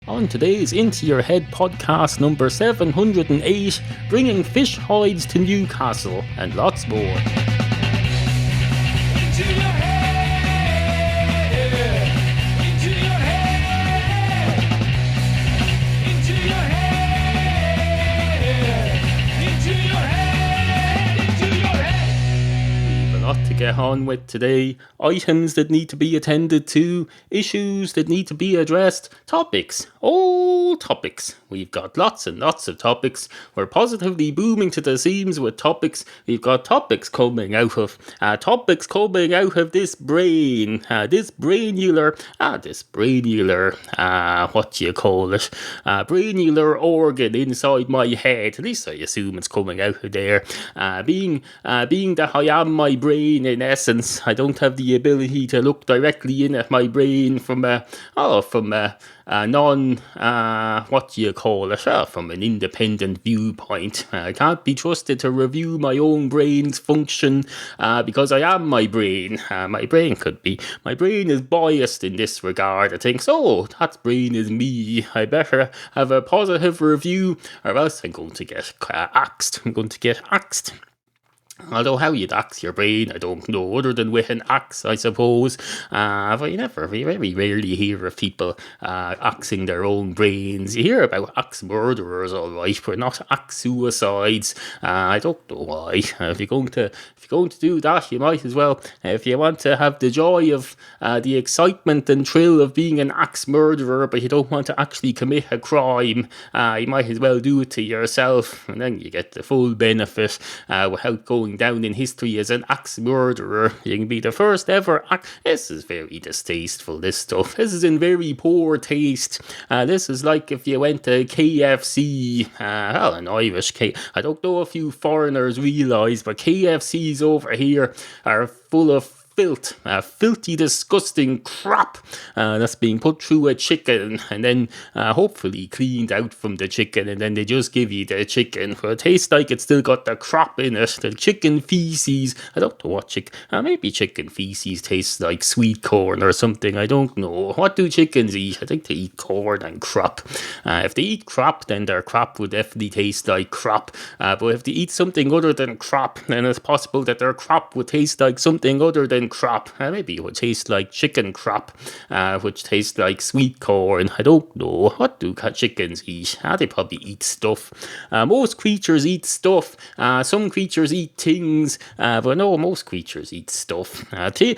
On today's Into Your Head podcast number 708, bringing fish hides to Newcastle and lots more. Into your head, into your head, into your head, into your head, into your head. We've a lot to get on with today. Items that need to be attended to, issues that need to be addressed, topics, all topics. We've got lots and lots of topics. We're positively booming to the seams with topics. We've got topics coming out of this brain, this brainular, brainular organ inside my head. At least I assume it's coming out of there. Being that I am my brain in essence, I don't have the ability to look directly in at my brain from an independent viewpoint. I can't be trusted to review my own brain's function because I am my brain. My brain is biased in this regard. I think, so that brain is me. I better have a positive review or else I'm going to get axed. Although how you'd axe your brain, I don't know, other than with an axe, I suppose. But we very rarely hear of people axing their own brains. You hear about axe murderers, all right, but not axe suicides. I don't know why. If you're going to do that, you might as well. If you want to have the joy of the excitement and thrill of being an axe murderer, but you don't want to actually commit a crime, you might as well do it to yourself, and then you get the full benefit without going down in history as an axe murderer. You can be the first ever This is very distasteful, this stuff. This is in very poor taste. This is like if you went to KFC, an Irish I don't know if you foreigners realise, but KFCs over here are full of filthy, disgusting crap that's being put through a chicken and then hopefully cleaned out from the chicken, and then they just give you the chicken. But it tastes like it's still got the crap in it, the chicken feces. I don't know what maybe chicken feces tastes like sweet corn or something. I don't know. What do chickens eat? I think they eat corn and crap. If they eat crap, then their crap would definitely taste like crap. But if they eat something other than crap, then it's possible that their crap would taste like something other than crap. Maybe it would taste like chicken crap, which tastes like sweet corn. I don't know. What do chickens eat? They probably eat stuff. Most creatures eat stuff. Some creatures eat things, but no, most creatures eat stuff. To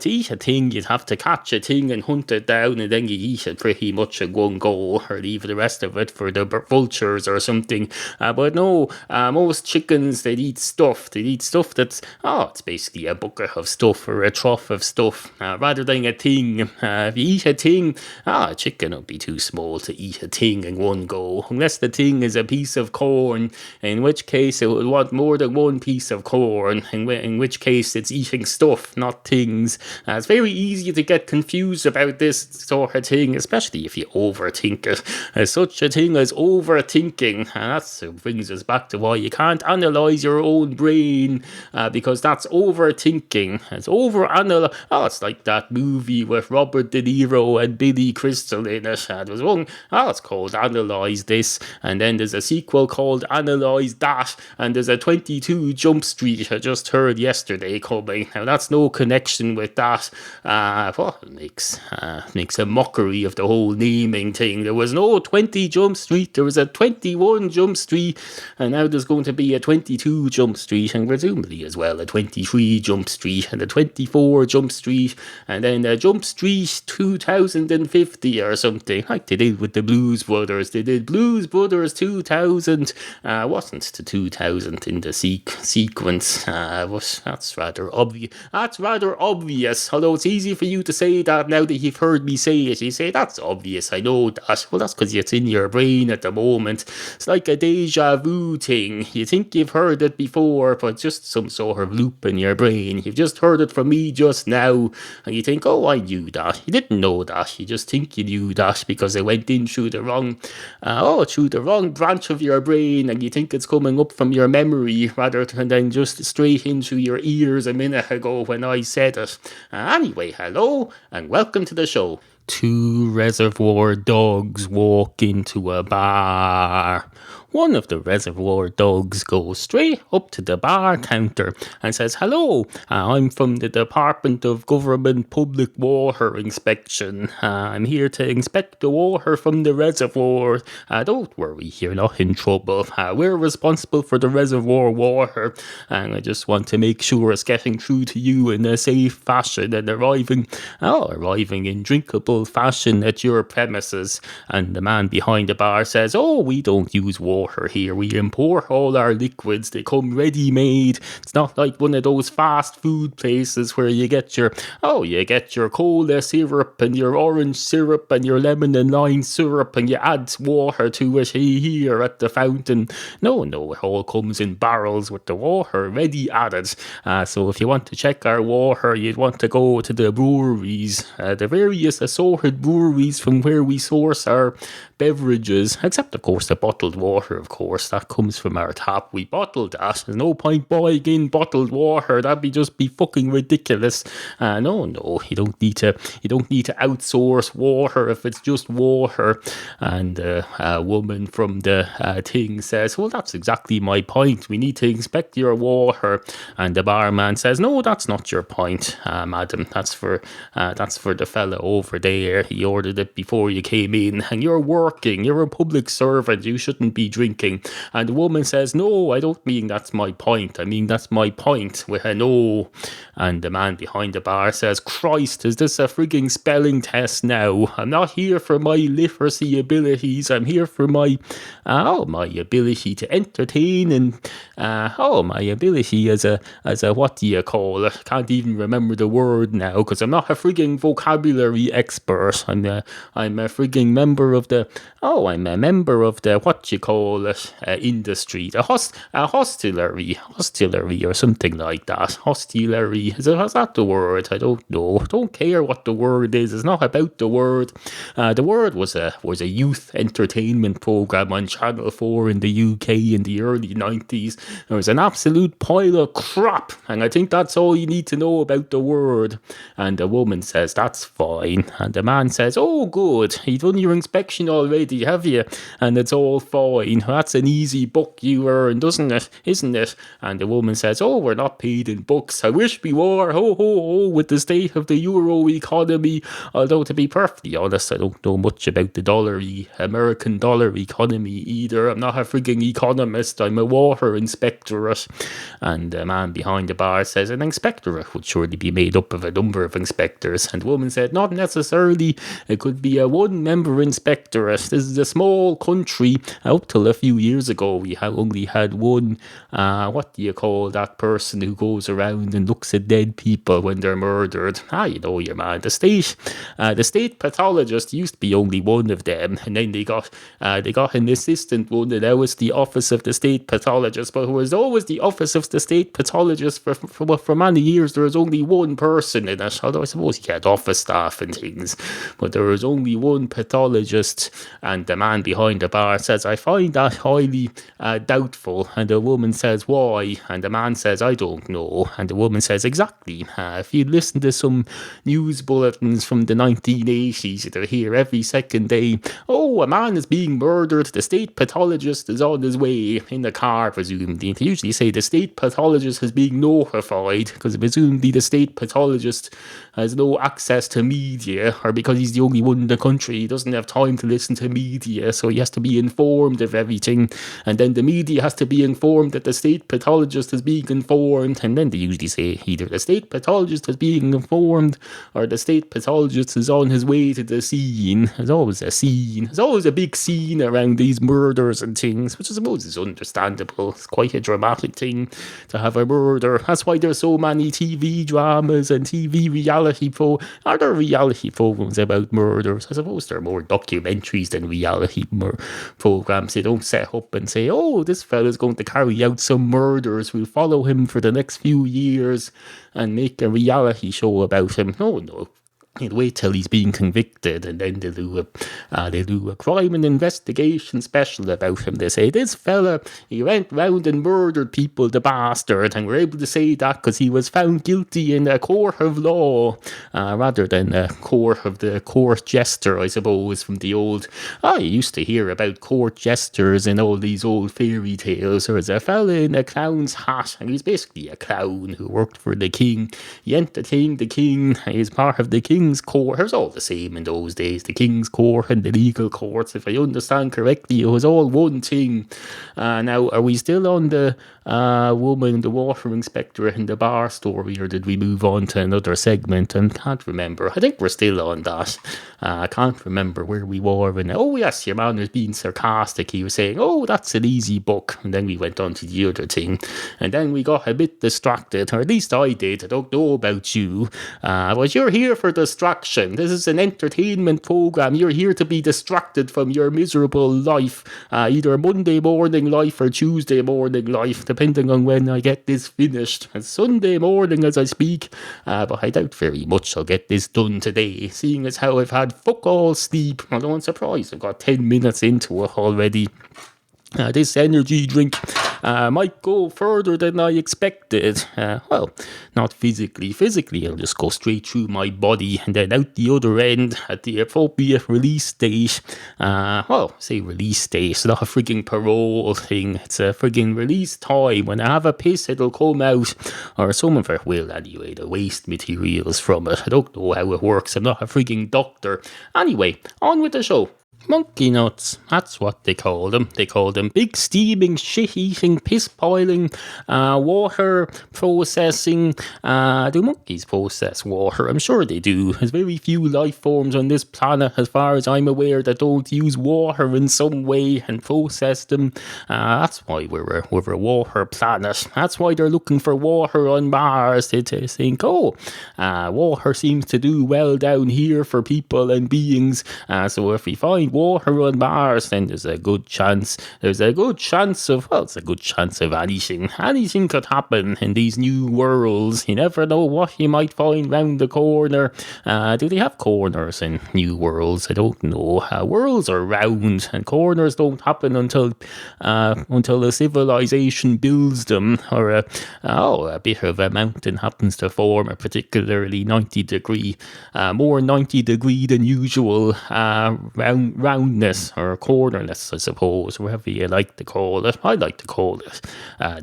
eat a thing, you'd have to catch a thing and hunt it down, and then you eat it pretty much in one go, or leave the rest of it for the vultures or something. But no, most chickens, they eat stuff. They eat stuff that's, it's basically a bucket of stuff or a trough of stuff, rather than a thing. If you eat a thing, a chicken would be too small to eat a thing in one go, unless the thing is a piece of corn, in which case it would want more than one piece of corn, in which case it's eating stuff, not things. It's very easy to get confused about this sort of thing, especially if you overthink it. There's such a thing as overthinking, and that brings us back to why you can't analyse your own brain, because that's overthinking. It's it's like that movie with Robert De Niro and Billy Crystal in it. There was one, it's called Analyze This, and then there's a sequel called Analyze That, and there's a 22 Jump Street I just heard yesterday coming. Now that's no connection with that. It makes a mockery of the whole naming thing. There was no 20 Jump Street, there was a 21 Jump Street, and now there's going to be a 22 Jump Street, and presumably as well a 23 Jump Street, and a 24 Jump Street, and then Jump Street 2050 or something, like they did with the Blues Brothers. They did Blues Brothers 2000. Wasn't the 2000 in the sequence? That's rather obvious. Although it's easy for you to say that now that you've heard me say it. You say, that's obvious, I know that. Well, that's because it's in your brain at the moment. It's like a deja vu thing. You think you've heard it before, but just some sort of loop in your brain. You've just heard it from me just now, and you think, oh, I knew that. You didn't know that. You just think you knew that because it went in through the wrong branch of your brain, and you think it's coming up from your memory rather than just straight into your ears a minute ago when I said it. Anyway, hello and welcome to the show. Two reservoir dogs walk into a bar. One of the reservoir dogs goes straight up to the bar counter and says, "Hello, I'm from the Department of Government Public Water Inspection. I'm here to inspect the water from the reservoir. Don't worry, you're not in trouble. We're responsible for the reservoir water, and I just want to make sure it's getting through to you in a safe fashion and arriving in drinkable fashion at your premises." And the man behind the bar says, "Oh, we don't use water here. We import all our liquids. They come ready-made. It's not like one of those fast food places where you get your cola syrup and your orange syrup and your lemon and lime syrup and you add water to it here at the fountain. No, it all comes in barrels with the water ready added. So if you want to check our water, you'd want to go to the breweries, the various assorted breweries from where we source our beverages, except of course the bottled water, of course, that comes from our tap. We bottle that. There's no point buying in bottled water. That'd be fucking ridiculous. No, you don't need to outsource water if it's just water." And a woman from the thing says, "Well, that's exactly my point. We need to inspect your water." And the barman says, "No, that's not your point, madam. That's for the fella over there. He ordered it before you came in, and you're working. You're a public servant. You shouldn't be drinking." And the woman says, "No, I don't mean that's my point. I mean that's my point with an O." And the man behind the bar says, "Christ, is this a frigging spelling test now? I'm not here for my literacy abilities. I'm here for my ability to entertain and my ability as a what do you call it? Can't even remember the word now because I'm not a frigging vocabulary expert. I'm a frigging member of the what you call it, industry, the hostelry or something like that. Hostelry, is that the word? I don't know. Don't care what the word is. It's not about the word. The word was a youth entertainment program on Channel 4 in the UK in the early 90s. It was an absolute pile of crap, and I think that's all you need to know about the word." And the woman says, "That's fine." And the man says, "Oh, good. You've done your inspection already, have you? And it's all fine. That's an easy buck you earn, isn't it?" And the woman says, "Oh, we're not paid in bucks. I wish we were. Ho, ho, ho, with the state of the euro economy." Although, to be perfectly honest, I don't know much about the American dollar economy either. I'm not a frigging economist. I'm a water inspectorate. And the man behind the bar says, "An inspectorate would surely be made up of a number of inspectors." And the woman said, "Not necessarily. It could be a one-member inspectorate. This is a small country. Up till a few years ago, we only had one, what do you call that person who goes around and looks at dead people when they're murdered? You know your man. The state pathologist used to be only one of them, and then they got an assistant one, and now it's the office of the state pathologist. But it was always the office of the state pathologist for many years. There was only one person in it, although I suppose he had office staff and things, but there was only one pathologist." And the man behind the bar says, "I find that highly doubtful." And the woman says, "Why?" And the man says, "I don't know." And the woman says, "Exactly. If you listen to some news bulletins from the 1980s, you'll hear every second day, 'Oh, a man is being murdered. The state pathologist is on his way,' in the car, presumably. They usually say the state pathologist is being notified because presumably the state pathologist has no access to media, or because he's the only one in the country, he doesn't have time to listen to media, so he has to be informed of everything. And then the media has to be informed that the state pathologist is being informed, and then they usually say either the state pathologist is being informed or the state pathologist is on his way to the scene." There's always a scene. There's always a big scene around these murders and things, which I suppose is understandable. It's quite a dramatic thing to have a murder. That's why there's so many TV dramas and TV reality are there reality programs about murders? I suppose they're more documentaries than reality programs. They don't set up and say, "Oh, this fella's going to carry out some murders. We'll follow him for the next few years and make a reality show about him." No. He'd wait till he's been convicted, and then they'll do a crime and investigation special about him. They say, this fella, he went round and murdered people, the bastard, and we're able to say that because he was found guilty in a court of law, rather than a court of the court jester, I suppose, from the old... I used to hear about court jesters in all these old fairy tales. There was a fella in a clown's hat, and he's basically a clown who worked for the king. He entertained the king. He's part of the king's court. It was all the same in those days. The king's court and the legal courts, if I understand correctly, it was all one thing. Now, are we still on the woman, the water inspector in the bar story, or did we move on to another segment? I can't remember. I think we're still on that. I can't remember where we were. And oh yes, your man was being sarcastic. He was saying, oh, that's an easy book. And then we went on to the other thing. And then we got a bit distracted, or at least I did. I don't know about you. But you're here for distraction. This is an entertainment program. You're here to be distracted from your miserable life. Either Monday morning life or Tuesday morning life, depending on when I get this finished. It's Sunday morning as I speak. But I doubt very much I'll get this done today, seeing as how I've had fuck all sleep. Although I'm surprised I've got 10 minutes into it already. This energy drink might go further than I expected. Well, not physically. Physically, it'll just go straight through my body and then out the other end at the appropriate release date. Well, say release date. It's not a frigging parole thing. It's a frigging release time. When I have a piss, it'll come out. Or some of it will anyway. The waste materials from it. I don't know how it works. I'm not a frigging doctor. Anyway, on with the show. Monkey nuts, that's what they call them. They call them big steaming, shit-eating, piss-piling, water processing. Do monkeys process water? I'm sure they do. There's very few life forms on this planet, as far as I'm aware, that don't use water in some way and process them. That's why we're a water planet. That's why they're looking for water on Mars. They think, water seems to do well down here for people and beings. So if we find water on Mars, then there's a good chance of anything. Anything could happen in these new worlds. You never know what you might find round the corner. Do they have corners in new worlds? I don't know. Worlds are round, and corners don't happen until a civilization builds them, or a bit of a mountain happens to form a particularly 90 degree, more 90 degree than usual roundness or cornerness, I suppose, whatever you like to call it. I like to call it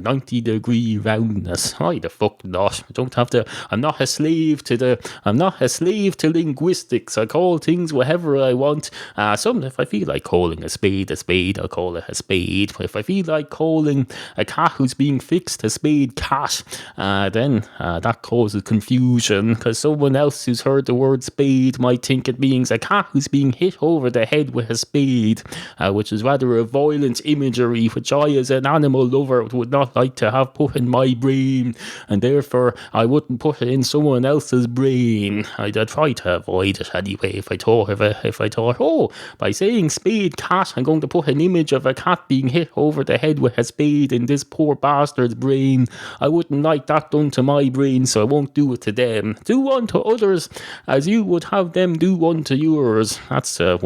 90 degree roundness. Why the fuck not? I don't have to. I'm not a slave to linguistics. I call things whatever I want. If I feel like calling a spade, I'll call it a spade. But if I feel like calling a cat who's being fixed a spade cat, then that causes confusion, because someone else who's heard the word spade might think it means a cat who's being hit over the head with a spade, which is rather a violent imagery which I, as an animal lover, would not like to have put in my brain, and therefore I wouldn't put it in someone else's brain. I'd try to avoid it anyway. If I thought, by saying spade cat, I'm going to put an image of a cat being hit over the head with a spade in this poor bastard's brain, I wouldn't like that done to my brain, so I won't do it to them. Do unto others as you would have them do unto yours. That's a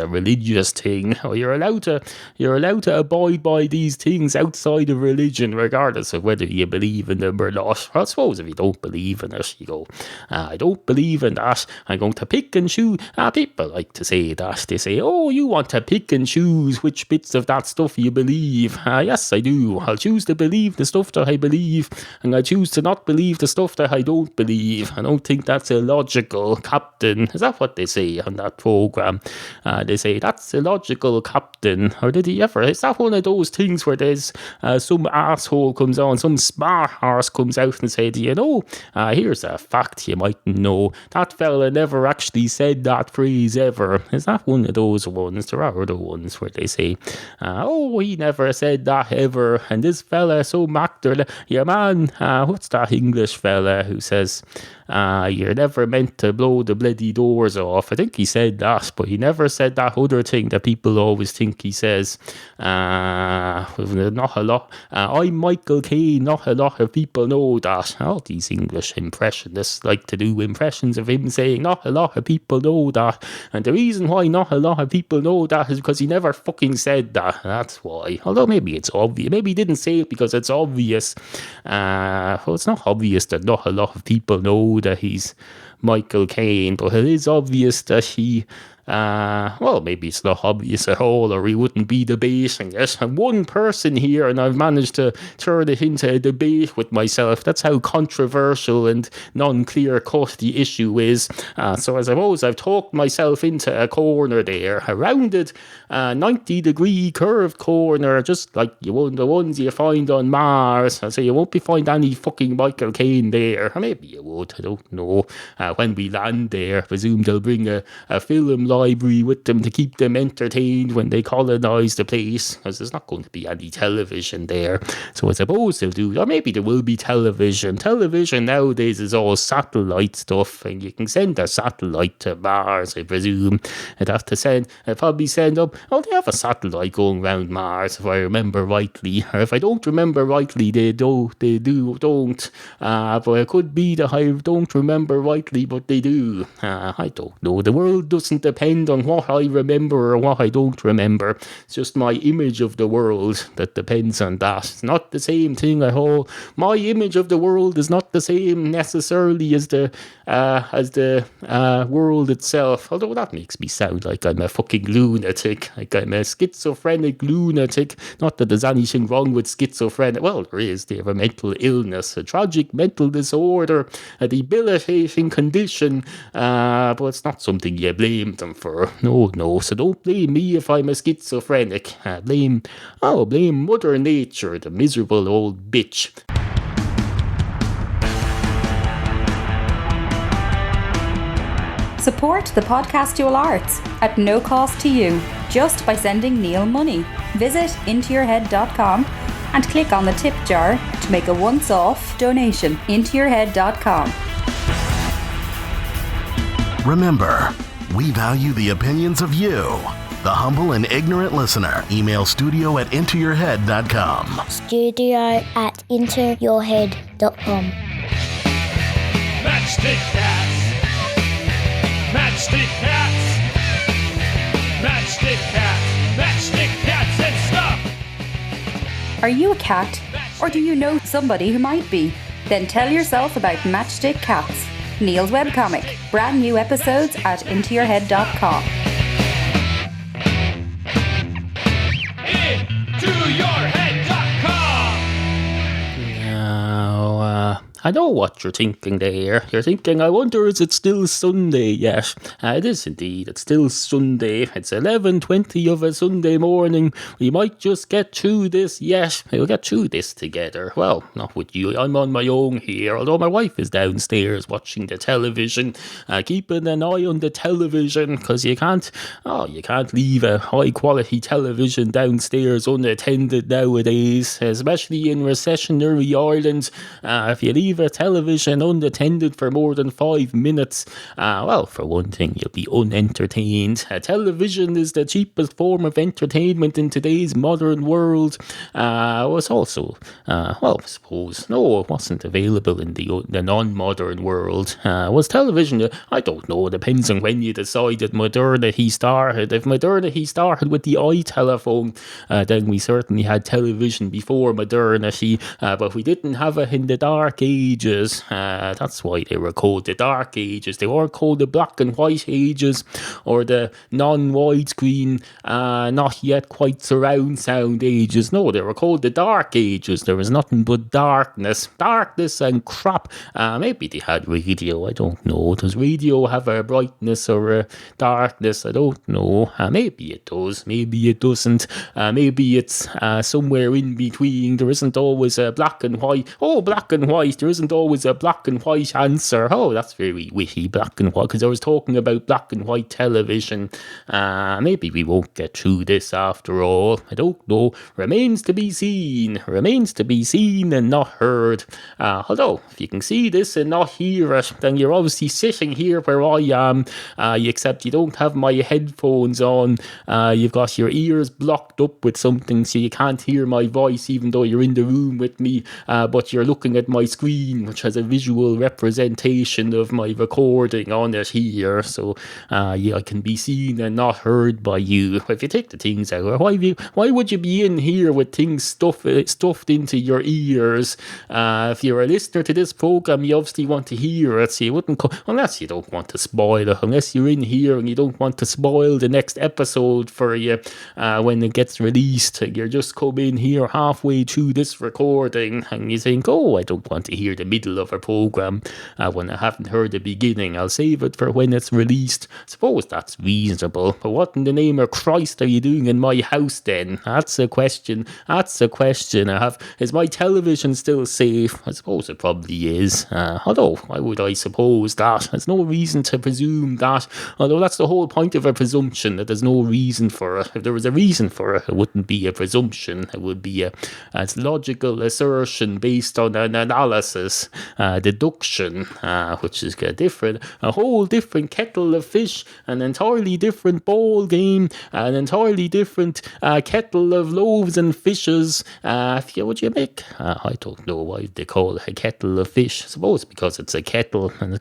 religious thing. You're allowed to abide by these things outside of religion, regardless of whether you believe in them or not. I suppose if you don't believe in it, you go, I don't believe in that. I'm going to pick and choose. People like to say that. They say, oh, you want to pick and choose which bits of that stuff you believe. Yes, I do. I'll choose to believe the stuff that I believe, and I choose to not believe the stuff that I don't believe. I don't think that's illogical, Captain. Is that what they say on that program? They say, that's illogical, Captain. Or did he ever? Is that one of those things where there's some asshole comes on, some smart arse comes out and said, here's a fact you mightn't know. That fella never actually said that phrase ever. Is that one of those ones? There are other ones where they say, he never said that ever. And this fella, some actor, yeah man, what's that English fella who says, You're never meant to blow the bloody doors off. I think he said that, but he never said that other thing that people always think he says. Not a lot. I'm Michael Caine. Not a lot of people know that. All these English impressionists like to do impressions of him saying not a lot of people know that. And the reason why not a lot of people know that is because he never fucking said that. That's why. Although maybe it's obvious. Maybe he didn't say it because it's obvious. Well, it's not obvious that not a lot of people know that he's Michael Caine, but it is obvious that he well, maybe it's not obvious at all, or he wouldn't be debating it. And one person here, and I've managed to turn it into a debate with myself. That's how controversial and non-clear cut the issue is. So I suppose I've talked myself into a corner there, a rounded 90-degree curved corner, just like the ones you find on Mars. So you won't be find any fucking Michael Caine there. Or maybe you would, I don't know. When we land there, I presume they'll bring a film library with them to keep them entertained when they colonise the place, because there's not going to be any television there. So I suppose they'll do, or maybe there will be television. Television nowadays is all satellite stuff, and you can send a satellite to Mars, I presume. I'd probably send up, they have a satellite going around Mars, if I remember rightly. Or if I don't remember rightly, they don't. But it could be that I don't remember rightly, but they do. I don't know. The world doesn't depend on what I remember or what I don't remember. It's just my image of the world that depends on that. It's not the same thing at all. My image of the world is not the same necessarily as the world itself. Although that makes me sound like I'm a fucking lunatic, like I'm a schizophrenic lunatic. Not that there's anything wrong with schizophrenic. Well, there is. They have a mental illness, a tragic mental disorder, a debilitating condition, but it's not something you blame them for. No. So don't blame me if I'm a schizophrenic. Blame Mother Nature, the miserable old bitch. Support the podcastual arts at no cost to you, just by sending Neal money. Visit intoyourhead.com and click on the tip jar to make a once-off donation. Intoyourhead.com. Remember, we value the opinions of you, the humble and ignorant listener. Email studio@intoyourhead.com. studio@intoyourhead.com. Matchstick cats. Matchstick cats. Matchstick cats. Matchstick cats and stuff. Are you a cat? Or do you know somebody who might be? Then tell yourself about Matchstick Cats, Neal's webcomic. Brand new episodes at intoyourhead.com. Intoyourhead.com. Now, I know what you're thinking there. You're thinking, I wonder, is it still Sunday yet? It is indeed. It's still Sunday. It's 11:20 of a Sunday morning. We might just get through this yet. We'll get through this together. Well, not with you. I'm on my own here, although my wife is downstairs watching the television, keeping an eye on the television, because you can't leave a high-quality television downstairs unattended nowadays, especially in recessionary Ireland. If you leave a television unattended for more than 5 minutes, well, for one thing, you'll be unentertained. Television is the cheapest form of entertainment in today's modern world. Was also, well, I suppose, no, it wasn't available in the non-modern world. Was television? I don't know. It depends on when you decided modernity started. If modernity started with the iTelephone, then we certainly had television before modernity, but we didn't have it in the Dark Ages. That's why they were called the Dark Ages. They weren't called the Black and White Ages or the non-widescreen, not yet quite surround sound ages. No, they were called the Dark Ages. There was nothing but darkness and crap. Maybe they had radio. I don't know. Does radio have a brightness or a darkness? I don't know. Maybe it does. Maybe it doesn't. Maybe it's somewhere in between. There isn't always a black and white. Oh, black and white. There isn't always a black and white answer. Oh, that's very witty, black and white, because I was talking about black and white television. Maybe we won't get through this after all. I don't know. Remains to be seen and not heard. Although, if you can see this and not hear it, then you're obviously sitting here where I am, except you don't have my headphones on. You've got your ears blocked up with something, so you can't hear my voice even though you're in the room with me, but you're looking at my screen, which has a visual representation of my recording on it here, so I can be seen and not heard by you. If you take the things out, why would you be in here with things stuffed into your ears? If you're a listener to this program, you obviously want to hear it, so you wouldn't unless you don't want to spoil it, unless you're in here and you don't want to spoil the next episode for you when it gets released. You're just come in here halfway through this recording and you think, oh, I don't want to hear the middle of a program when I haven't heard the beginning. I'll save it for when it's released. Suppose that's reasonable, but what in the name of Christ are you doing in my house then? That's a question I have. Is my television still safe? I suppose it probably is. Although, why would I suppose that? There's no reason to presume that. Although that's the whole point of a presumption, that there's no reason for it. If there was a reason for it, it wouldn't be a presumption. It would be a logical assertion based on an analysis, deduction, which is a whole different kettle of fish, an entirely different ball game, an entirely different kettle of loaves and fishes. Would you make? I don't know why they call it a kettle of fish. I suppose because it's a kettle and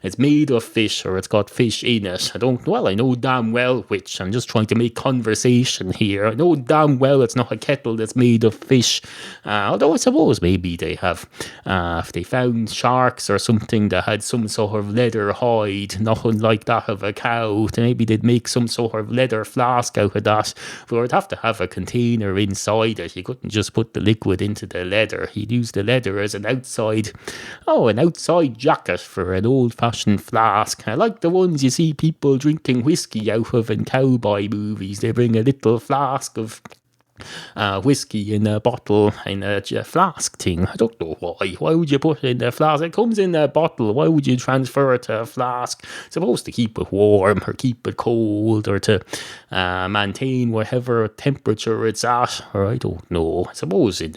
it's made of fish, or it's got fish in it. I know damn well which. I'm just trying to make conversation here. I know damn well it's not a kettle that's made of fish. Although I suppose maybe they have, if they found sharks or something that had some sort of leather hide, nothing like that of a cow, then maybe they'd make some sort of leather flask out of that. But it'd have to have a container inside it. You couldn't just put the liquid into the leather. You'd use the leather as an outside jacket for an old-fashioned flask. I like the ones you see people drinking whiskey out of in cowboy movies. They bring a little flask of whiskey in a bottle, in a flask thing. I don't know why. Why would you put it in a flask? It comes in a bottle. Why would you transfer it to a flask? It's supposed to keep it warm or keep it cold or to maintain whatever temperature it's at, or I don't know. I suppose in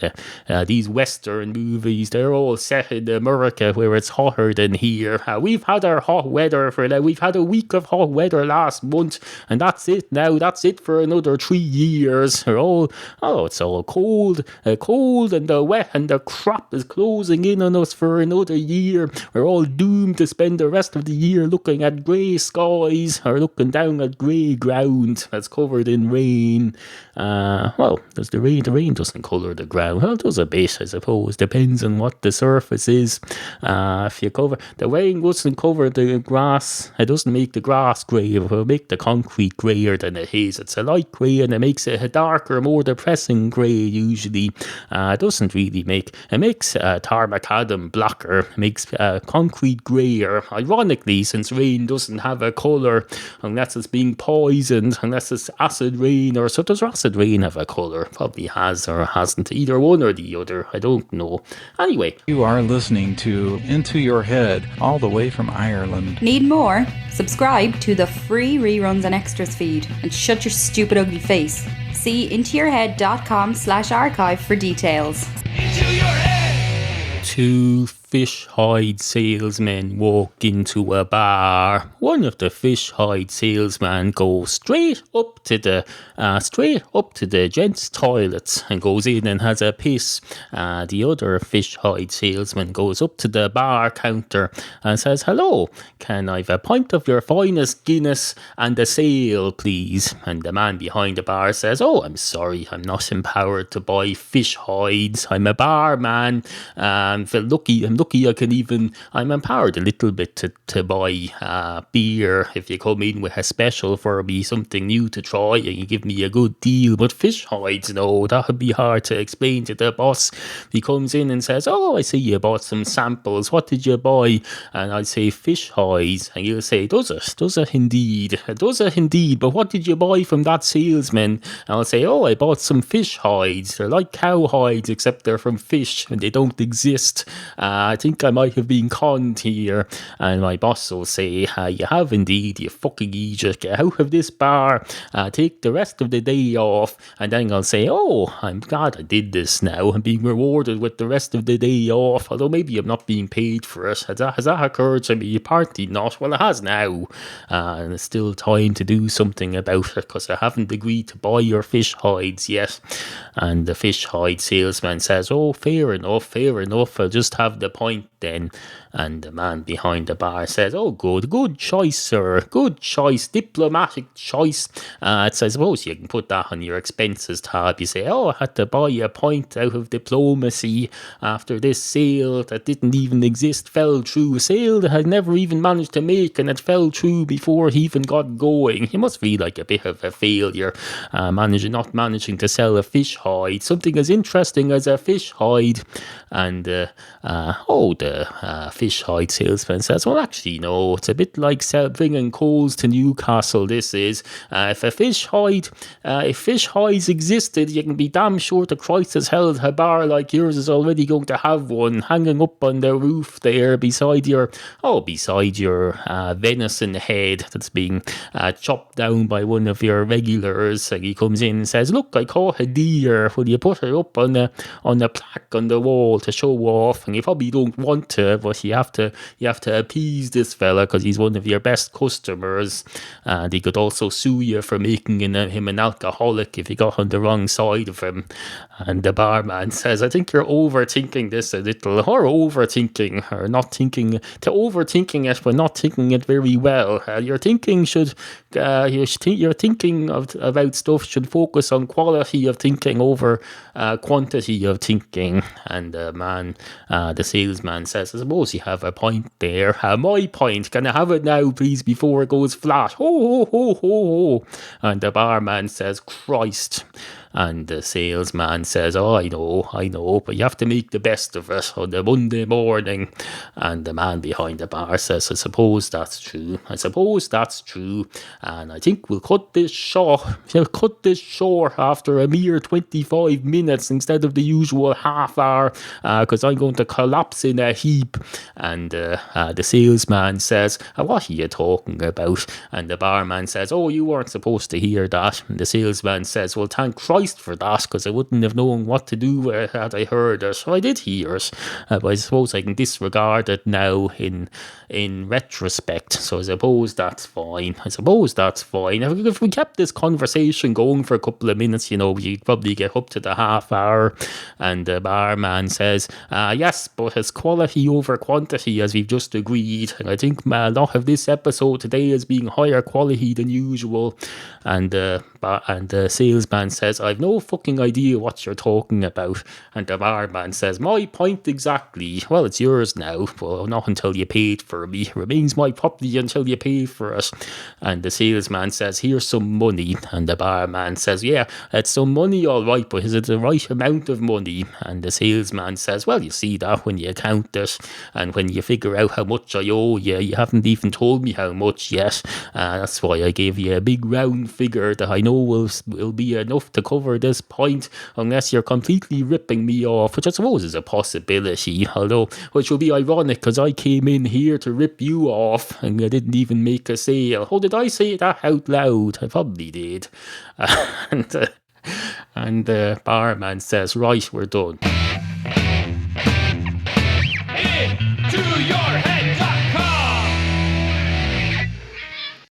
these Western movies, they're all set in America where it's hotter than here. We've had our hot weather we've had a week of hot weather last month, and that's it now. That's it for another 3 years. It's all cold and the wet and the crap is closing in on us for another year. We're all doomed to spend the rest of the year looking at grey skies or looking down at grey ground that's covered in rain. Does the rain? The rain doesn't colour the ground. Well, it does a bit, I suppose. Depends on what the surface is. If you cover the rain, doesn't cover the grass. It doesn't make the grass grey. It will make the concrete greyer than it is. It's a light grey, and it makes it a darker, more depressing grey. Usually, it doesn't really make. It makes tar macadam blacker. It makes concrete greyer. Ironically, since rain doesn't have a colour unless it's being poisoned, unless it's acid rain, or so. Does acid rain have a colour? Probably has or hasn't. Either one or the other. I don't know. Anyway. You are listening to Into Your Head, all the way from Ireland. Need more? Subscribe to the free reruns and extras feed and shut your stupid ugly face. See intoyourhead.com/archive for details. Into your head. Two fish hide salesmen walk into a bar. One of the fish hide salesmen goes straight up to the gents' toilets and goes in and has a piss. The other fish hide salesman goes up to the bar counter and says, "Hello, can I have a pint of your finest Guinness and a sale, please?" And the man behind the bar says, "Oh, I'm sorry, I'm not empowered to buy fish hides. I'm a barman. I'm empowered a little bit to buy beer if you come in with a special for me, something new to try, and you give me a good deal. But fish hides, no, that would be hard to explain to the boss." He comes in and says, "Oh, I see you bought some samples. What did you buy?" And I'd say, "Fish hides." And he'll say, Does it indeed? Does it indeed? But what did you buy from that salesman?" And I'll say, "Oh, I bought some fish hides. They're like cow hides, except they're from fish and they don't exist." I think I might have been conned here. And my boss will say, you have indeed, you fucking idiot. Get out of this bar. Take the rest of the day off. And then I'll say, oh, I'm glad I did this now. I'm being rewarded with the rest of the day off. Although maybe I'm not being paid for it. Has that occurred to me? Apparently not. Well, it has now. And it's still time to do something about it because I haven't agreed to buy your fish hides yet. And the fish hide salesman says, oh, fair enough. I'll just have the pint then. And the man behind the bar says, oh, good choice, sir. Good choice, diplomatic choice. So I suppose you can put that on your expenses tab. You say, oh, I had to buy a pint out of diplomacy after this sale that didn't even exist, fell through. A sale that I never even managed to make, and it fell through before he even got going. You must feel like a bit of a failure, not managing to sell a fish hide, something as interesting as a fish hide. And the fish hide salesman says, well, actually, no, it's a bit like bringing coals to Newcastle. This is if fish hides existed, you can be damn sure the Christ has held a bar like yours is already going to have one hanging up on the roof there beside your venison head that's being chopped down by one of your regulars. And he comes in and says, look, I caught a deer. Will you put her up on a plaque on the wall to show off? And you probably don't want to, but you have to appease this fella because he's one of your best customers. And he could also sue you for making him an alcoholic if you got on the wrong side of him. And the barman says, I think you're overthinking this a little, or overthinking it, but not thinking it very well. Your thinking about stuff should focus on quality of thinking over quantity of thinking. And the salesman says, I suppose you have a point there. My point, can I have it now, please, before it goes flat? Ho, ho, ho, ho, ho. And the barman says, Christ. And the salesman says, oh, I know, but you have to make the best of it on the Monday morning. And the man behind the bar says, I suppose that's true. And I think we'll cut this short after a mere 25 minutes instead of the usual half hour, because I'm going to collapse in a heap. And the salesman says, what are you talking about? And the barman says, oh, you weren't supposed to hear that. And the salesman says, well, thank Christ for that, because I wouldn't have known what to do had I heard it. So I did hear it, but I suppose I can disregard it now in retrospect. So I suppose that's fine. If we kept this conversation going for a couple of minutes, you'd probably get up to the half hour. And the barman says, yes, but it's quality over quantity, as we've just agreed. And I think a lot of this episode today is being higher quality than usual. And the salesman says, I've no fucking idea what you're talking about. And the barman says, my point exactly. Well, it's yours now, but not until you paid for me. It remains my property until you pay for it. And the salesman says, here's some money. And the barman says, yeah, it's some money all right, but is it the right amount of money? And the salesman says, well, you see that when you count it, and when you figure out how much I owe you. You haven't even told me how much yet. That's why I gave you a big round figure that I know will be enough to cover this point, unless you're completely ripping me off, which I suppose is a possibility, although which will be ironic because I came in here to rip you off and I didn't even make a sale. Oh, did I say that out loud? I probably did. And the barman says, right, we're done.